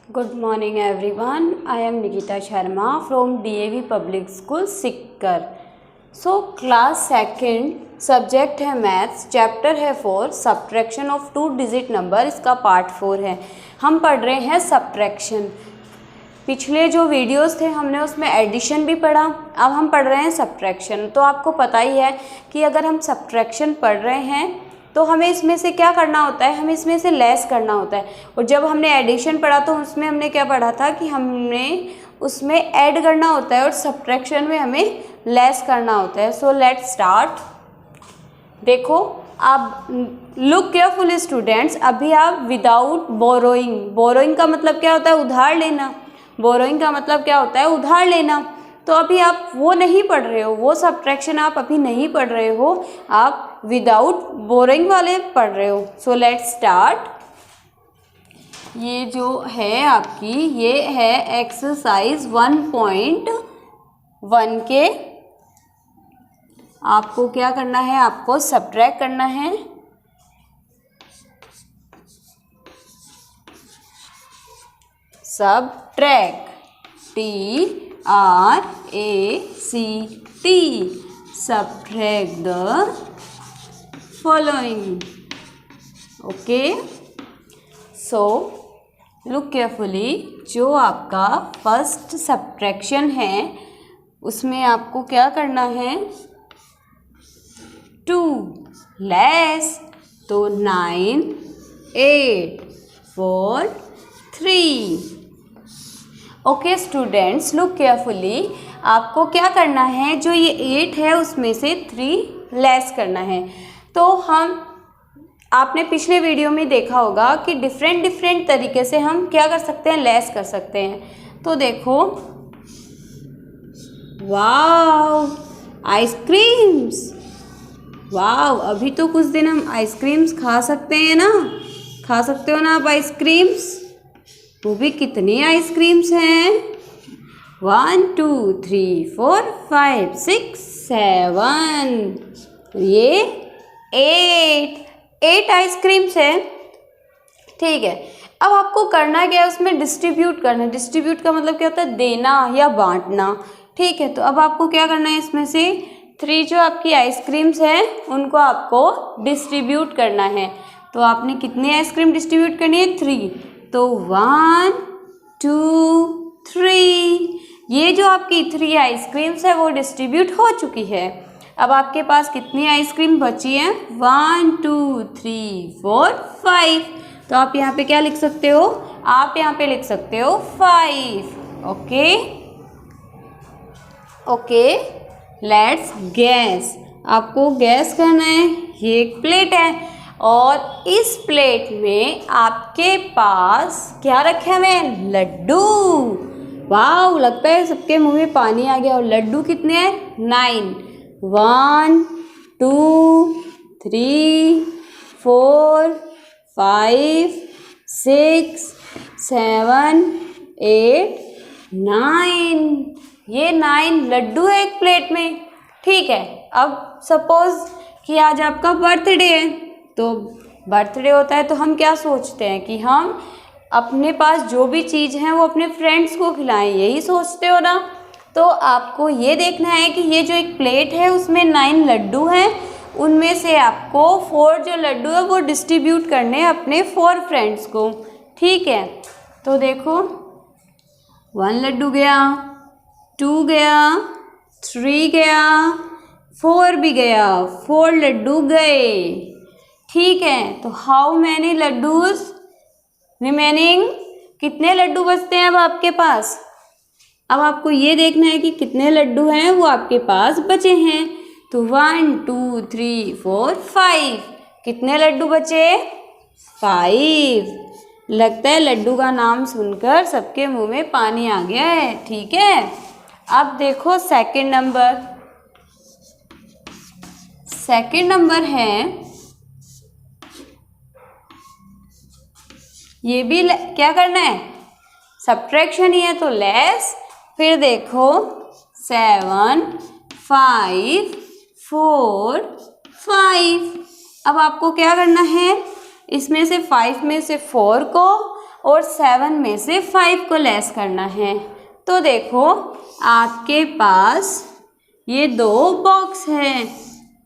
Good morning everyone. I am Nikita Sharma from DAV Public School Sikar. Class second, subject है maths, chapter है 4, subtraction of 2 digit number, इसका part 4 है। हम पढ़ रहे हैं सब्ट्रैक्शन। पिछले जो वीडियोस थे हमने उसमें एडिशन भी पढ़ा, अब हम पढ़ रहे हैं सब्ट्रैक्शन। तो आपको पता ही है कि अगर हम सब्ट्रैक्शन पढ़ रहे हैं तो हमें इसमें से क्या करना होता है, हमें इसमें से लेस करना होता है। और जब हमने एडिशन पढ़ा तो उसमें हमने क्या पढ़ा था कि हमने उसमें ऐड करना होता है और सब्ट्रैक्शन में हमें लेस करना होता है। So let's start. देखो आप लुक केयरफुल स्टूडेंट्स, अभी आप विदाउट बोरोइंग, बोरोइंग का मतलब क्या होता है, उधार लेना। बोरोइंग का मतलब क्या होता है, उधार लेना। तो अभी आप वो नहीं पढ़ रहे हो, वो सब्ट्रैक्शन आप अभी नहीं पढ़ रहे हो, आप विदाउट बोरोइंग वाले पढ़ रहे हो। So let's start. ये जो है आपकी, ये है एक्सरसाइज 1.1 के। आपको क्या करना है, आपको सब्ट्रैक्ट करना है। Subtract, TRACT, subtract the following. Okay, so look carefully. जो आपका फर्स्ट सब्ट्रैक्शन है उसमें आपको क्या करना है, 2 लेस, तो 9, 8, 4, 3। Okay students, look carefully. आपको क्या करना है, जो ये 8 है उसमें से 3 लेस करना है। तो आपने पिछले वीडियो में देखा होगा कि डिफरेंट तरीके से हम क्या कर सकते हैं, लेस कर सकते हैं। तो देखो, वाव आइसक्रीम्स, वाव, अभी तो कुछ दिन हम आइसक्रीम्स खा सकते हैं ना, खा सकते हो ना आप आइसक्रीम्स। वो भी कितनी आइसक्रीम्स हैं, 1 2 3 4 5 6 7, ये 8 आइसक्रीम्स है। ठीक है, अब आपको करना क्या है, उसमें डिस्ट्रीब्यूट करना है। डिस्ट्रीब्यूट का मतलब क्या होता है, देना या बांटना। ठीक है, तो अब आपको क्या करना है, इसमें से 3 जो आपकी आइसक्रीम्स हैं उनको आपको डिस्ट्रीब्यूट करना है। तो आपने कितनी आइसक्रीम डिस्ट्रीब्यूट करनी है, 3। तो 1 2 3, ये जो आपकी 3 आइसक्रीम्स है वो डिस्ट्रीब्यूट हो चुकी है। अब आपके पास कितनी आइसक्रीम बची है, 1 2 3 4 5। तो आप यहाँ पे क्या लिख सकते हो, आप यहाँ पे लिख सकते हो 5। Okay, let's gas. आपको गैस करना है। ये एक प्लेट है और इस प्लेट में आपके पास क्या रखे हुए हैं, लड्डू। वाव, लगता है सबके मुंह में पानी आ गया। और लड्डू कितने हैं, 9। 1 2 3 4 5 6 7 8 9, ये 9 लड्डू है एक प्लेट में। ठीक है, अब सपोज कि आज आपका बर्थडे है, तो बर्थडे होता है तो हम क्या सोचते हैं कि हम अपने पास जो भी चीज़ है वो अपने फ्रेंड्स को खिलाएं, यही सोचते हो ना। तो आपको ये देखना है कि ये जो एक प्लेट है उसमें 9 लड्डू हैं, उनमें से आपको 4 जो लड्डू है वो डिस्ट्रीब्यूट करने हैं अपने 4 फ्रेंड्स को। ठीक है, तो देखो 1 लड्डू गया, 2 गया, 3 गया, 4 भी गया, 4 लड्डू गए। ठीक है, तो हाउ मैनी लड्डूज रिमेनिंग, कितने लड्डू बचते हैं अब आपके पास। अब आपको ये देखना है कि कितने लड्डू हैं वो आपके पास बचे हैं। तो 1 2 3 4 5, कितने लड्डू बचे, 5। लगता है लड्डू का नाम सुनकर सबके मुंह में पानी आ गया है। ठीक है, अब देखो सेकंड नंबर है, ये भी क्या करना है, सब्ट्रैक्शन ही है तो लेस। फिर देखो 7 5 4 5। अब आपको क्या करना है, इसमें से 5 में से 4 को और 7 में से 5 को लेस करना है। तो देखो आपके पास ये 2 बॉक्स हैं।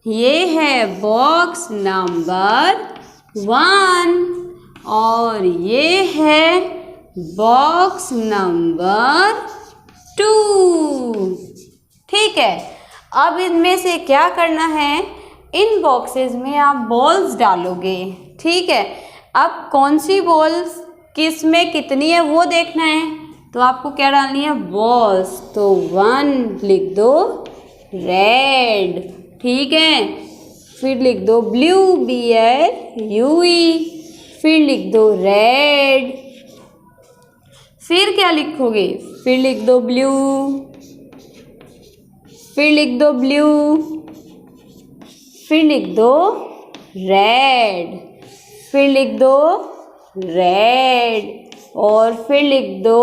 ये है बॉक्स नंबर 1 और ये है बॉक्स नंबर 2। ठीक है, अब इनमें से क्या करना है, इन बॉक्सेस में आप बॉल्स डालोगे। ठीक है, अब कौन सी बॉल्स किस में कितनी है वो देखना है, तो आपको क्या डालनी है, बॉल्स। तो 1 लिख दो रेड, ठीक है, फिर लिख दो ब्लू, BLUE, फिर लिख दो रेड, फिर क्या लिखोगे, फिर लिख दो ब्लू, फिर लिख दो ब्लू, फिर लिख दो रेड, फिर लिख दो रेड और फिर लिख दो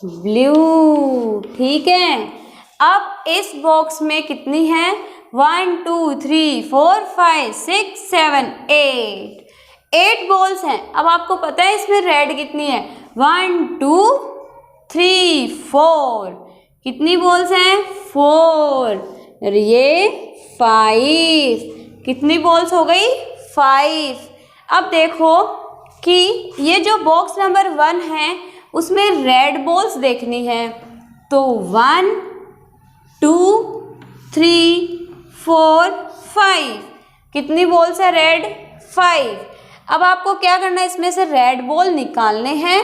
ब्लू। ठीक है, अब इस बॉक्स में कितनी है, 1 2 3 4 5 6 7 8 बॉल्स हैं। अब आपको पता है इसमें रेड कितनी है, 1 2 3 4, कितनी बॉल्स हैं, 4, और ये 5, कितनी बॉल्स हो गई, 5। अब देखो कि ये जो बॉक्स नंबर 1 है उसमें रेड बॉल्स देखनी है। तो 1 2 3 4 5, कितनी बॉल्स है रेड, 5। अब आपको क्या करना है, इसमें से रेड बॉल निकालने हैं,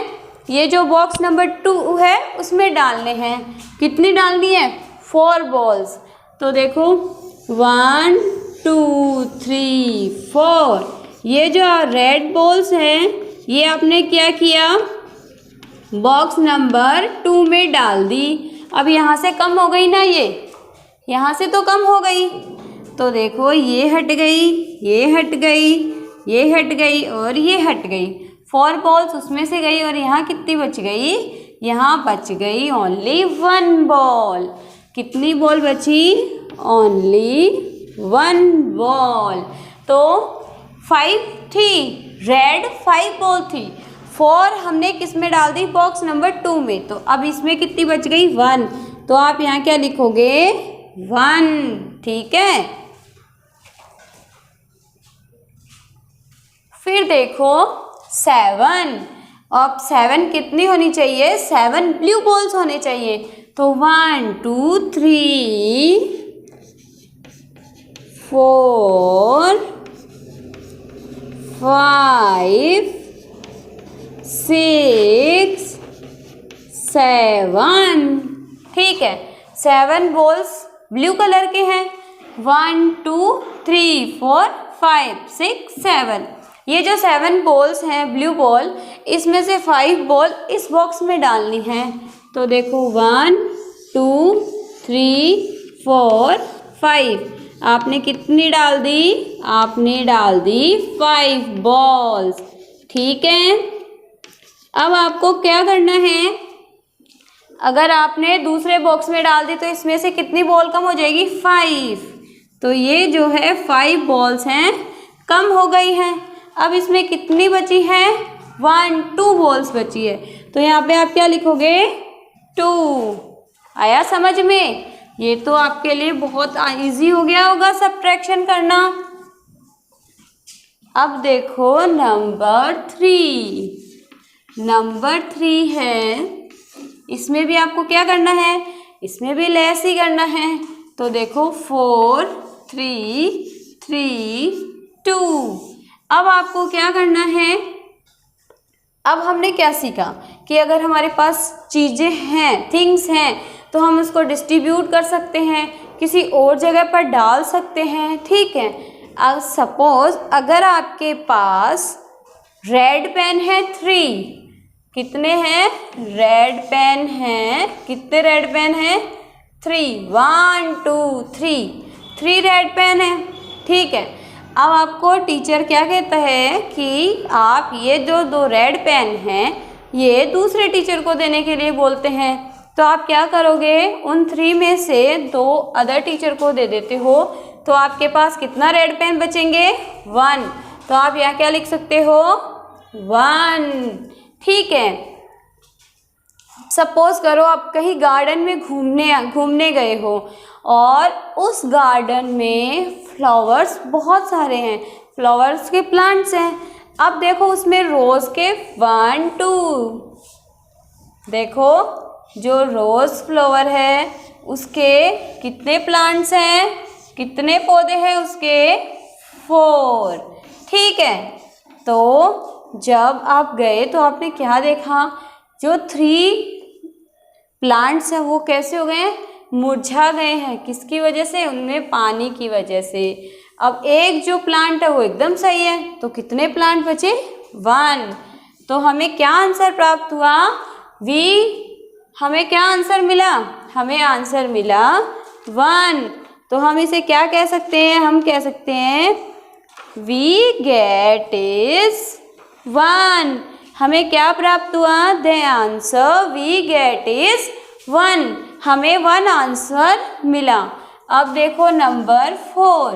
ये जो बॉक्स नंबर 2 है उसमें डालने हैं। कितनी डालनी है, 4 बॉल्स। तो देखो 1 2 3 4, ये जो रेड बॉल्स हैं ये आपने क्या किया, बॉक्स नंबर 2 में डाल दी। अब यहाँ से कम हो गई ना, ये यहाँ से तो कम हो गई। तो देखो ये हट गई, ये हट गई, ये हट गई और ये हट गई। 4 बॉल्स उसमें से गई और यहाँ कितनी बच गई, यहाँ बच गई ओनली 1 बॉल। कितनी बॉल बची, ओनली 1 बॉल। तो 5 थी रेड, 5 बॉल थी, 4 हमने किस में डाल दी, बॉक्स नंबर 2 में। तो अब इसमें कितनी बच गई, 1। तो आप यहाँ क्या लिखोगे, 1। ठीक है, फिर देखो 7। अब 7 कितनी होनी चाहिए, 7 ब्लू बॉल्स होने चाहिए। तो 1 2 3 4 5 6 7। ठीक है, 7 बॉल्स ब्लू कलर के हैं, 1 2 3 4 5 6 7। ये जो 7 बॉल्स हैं ब्लू बॉल, इसमें से 5 बॉल इस बॉक्स में डालनी है। तो देखो 1 2 3 4 5, आपने कितनी डाल दी, आपने डाल दी 5 बॉल्स। ठीक है, अब आपको क्या करना है, अगर आपने दूसरे बॉक्स में डाल दी तो इसमें से कितनी बॉल कम हो जाएगी, 5। तो ये जो है 5 बॉल्स हैं कम हो गई हैं। अब इसमें कितनी बची है, 2 बॉल्स बची है। तो यहाँ पे आप क्या लिखोगे, 2। आया समझ में, ये तो आपके लिए बहुत इजी हो गया होगा सब्ट्रैक्शन करना। अब देखो नंबर 3। नंबर 3 है, इसमें भी आपको क्या करना है, इसमें भी लेस ही करना है। तो देखो 4 3 3 2। अब आपको क्या करना है, अब हमने क्या सीखा कि अगर हमारे पास चीज़ें हैं, थिंग्स हैं, तो हम उसको डिस्ट्रीब्यूट कर सकते हैं, किसी और जगह पर डाल सकते हैं। ठीक है, अब सपोज अगर आपके पास रेड पेन है 3, कितने हैं, रेड पेन हैं, कितने रेड पेन हैं, 3, 1 2 3 रेड पेन है। ठीक है, अब आपको टीचर क्या कहता है कि आप ये जो 2 रेड पेन हैं ये दूसरे टीचर को देने के लिए बोलते हैं। तो आप क्या करोगे, उन 3 में से 2 अदर टीचर को दे देते हो। तो आपके पास कितना रेड पेन बचेंगे, 1। तो आप यहाँ क्या लिख सकते हो, 1। ठीक है, सपोज करो आप कहीं गार्डन में घूमने गए हो और उस गार्डन में फ्लावर्स बहुत सारे हैं, फ्लावर्स के प्लांट्स हैं। अब देखो उसमें रोज के 1 2, देखो जो रोज फ्लावर है उसके कितने प्लांट्स हैं, कितने पौधे हैं उसके, 4। ठीक है, तो जब आप गए तो आपने क्या देखा, जो 3 प्लांट्स हैं वो कैसे हो गए हैं, मुरझा गए हैं। किसकी वजह से, उनमें पानी की वजह से। अब एक जो प्लांट है वो एकदम सही है, तो कितने प्लांट बचे, 1। तो हमें क्या आंसर प्राप्त हुआ, हमें क्या आंसर मिला, हमें आंसर मिला 1। तो हम इसे क्या कह सकते हैं, हम कह सकते हैं वी गेट इज 1। हमें क्या प्राप्त हुआ, the answer we get is 1। हमें 1 आंसर मिला। अब देखो नंबर 4।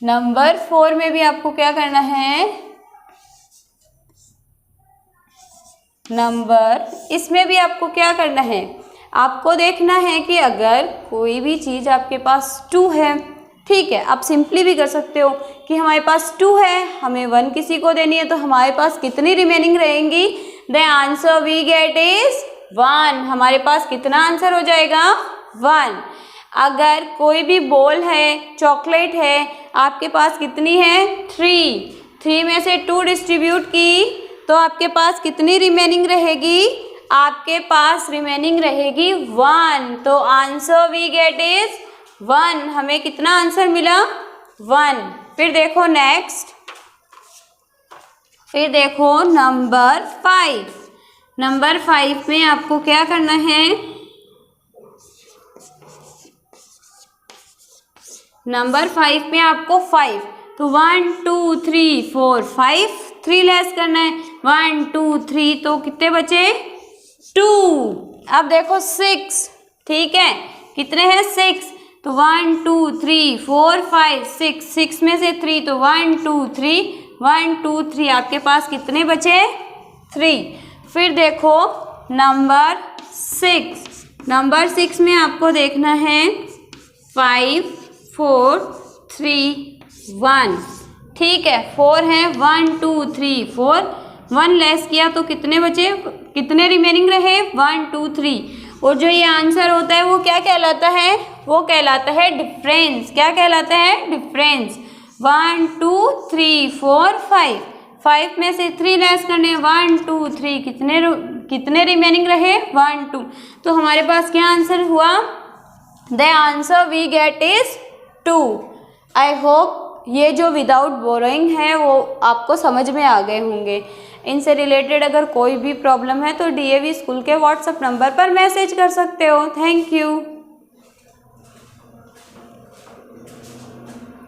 नंबर 4 में भी आपको क्या करना है, इसमें भी आपको क्या करना है, आपको देखना है कि अगर कोई भी चीज़ आपके पास 2 है, ठीक है, आप सिंपली भी कर सकते हो कि हमारे पास 2 है, हमें 1 किसी को देनी है, तो हमारे पास कितनी रिमेनिंग रहेंगी, the answer we get is 1। हमारे पास कितना आंसर हो जाएगा, 1। अगर कोई भी बॉल है, चॉकलेट है, आपके पास कितनी है, 3 में से 2 डिस्ट्रीब्यूट की तो आपके पास कितनी रिमेनिंग रहेगी, आपके पास रिमेनिंग रहेगी 1। तो आंसर वी गेट इज 1। हमें कितना आंसर मिला, 1। फिर देखो नेक्स्ट, फिर देखो नंबर 5। नंबर 5 में आपको क्या करना है, नंबर 5 में आपको 5, तो 1 2 3 4 5, 3 लेस करना है, 1 2 3, तो कितने बचे, 2। अब देखो 6, ठीक है, कितने हैं, 6, तो 1 2 3 4 5 6 में से 3, तो 1 2 3 1 2 3, आपके पास कितने बचे, 3। फिर देखो नंबर 6। नंबर 6 में आपको देखना है 5 4 3 1, ठीक है, 4 है, 1 2 3 4, 1 लेस किया तो कितने बचे, कितने रिमेनिंग रहे, 1 2 3। और जो ये आंसर होता है वो क्या कहलाता है, वो कहलाता है डिफरेंस। क्या कहलाता है, डिफरेंस। 1 2 3 4 5, 5 में से 3 लेस करने, 1 2 3, कितने रिमेनिंग रहे, 1 2। तो हमारे पास क्या आंसर हुआ, the answer we get is 2। I hope ये जो विदाउट बोरोइंग है वो आपको समझ में आ गए होंगे। इनसे रिलेटेड अगर कोई भी प्रॉब्लम है तो DAV स्कूल के व्हाट्सएप नंबर पर मैसेज कर सकते हो। Thank you.